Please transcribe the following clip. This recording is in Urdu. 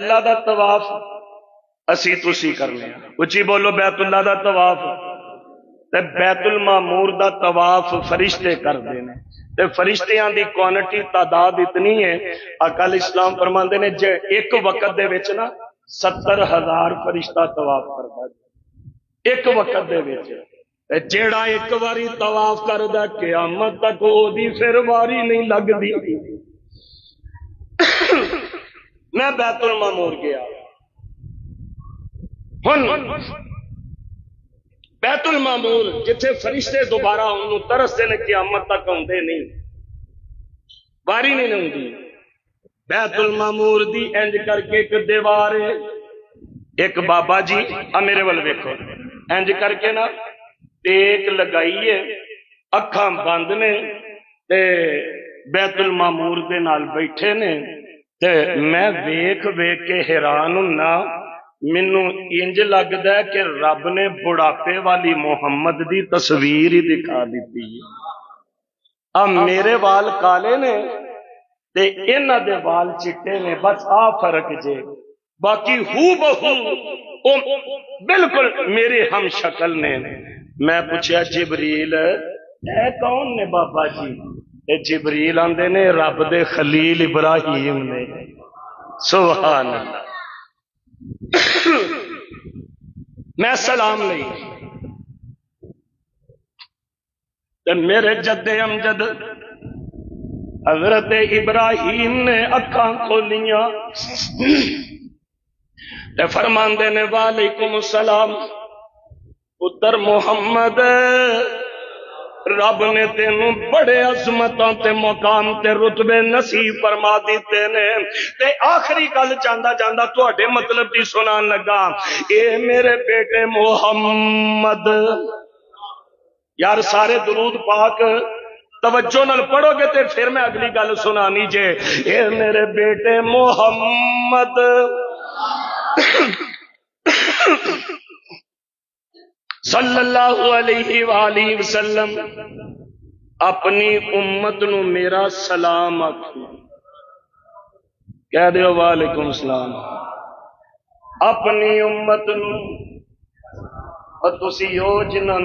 اللہ دا طواف اسی تسی کرنے ہیں، اچھی بولو بیت اللہ دا طواف تے بیت المعمور دا طواف فرشتے کر دینے تے فرشتیاں دی کوانٹی تعداد اتنی ہے اقل اسلام فرماندے نے جے ایک وقت دے وچ نا 70,000 فرشتہ طواف کردا ایک وقت دے وچ تے جیڑا ایک واری طواف کردا قیامت تک او دی پھر واری نہیں لگدی۔ میں بیت المعمور گیا ہن بیت المعمور جتھے فرشتے دوبارہ انہوں ترستے نے قیامت تک آندے نہیں واری نہیں ہوندی۔ بیت المعمور دی انج کر کے ایک دیوار ہے، ایک بابا جی میرے ول ویکھو انج کر کے نا ٹیک لگائیے اکھاں بند نے تے بیت المعمور دے نال بیٹھے نے تے میں ویکھ ویکھ کے حیران ہونا، مینوں انج لگدا ہے کہ رب نے بڑھاپے والی محمد دی تصویر ہی دکھا دیتی ہے۔ اب میرے وال کالے نے تے انہاں دے وال چٹے نے، بس آ فرق جے، باقی ہو بہو بالکل میرے ہم شکل نے۔ میں پوچھا جبریل اے کون نے بابا جی؟ اے جبریل آندے نے رب دے خلیل ابراہیم نے۔ سبحان اللہ۔ میں سلام لئی تے میرے جد امجد حضرت ابراہیم نے اکھاں کھولیاں تے فرماندے نے وعلیکم السلام پتر محمد، رب نے تینوں بڑے عظمتاں تے مقام تے رتبے نصیب فرما دیتے نے تے آخری گل جاندا جاندا تواڈے مطلب دی سنان لگا، اے میرے بیٹے محمد۔ یار سارے درود پاک توجہ نال پڑھو گے تے پھر میں اگلی گل سنانی جے۔ اے میرے بیٹے محمد صلی اللہ علیہ وآلہ وسلم اپنی امت نو میرا سلام آکھو، کہہ دیو وعلیکم السلام۔ اپنی امت نو اور تسی ہو جنہاں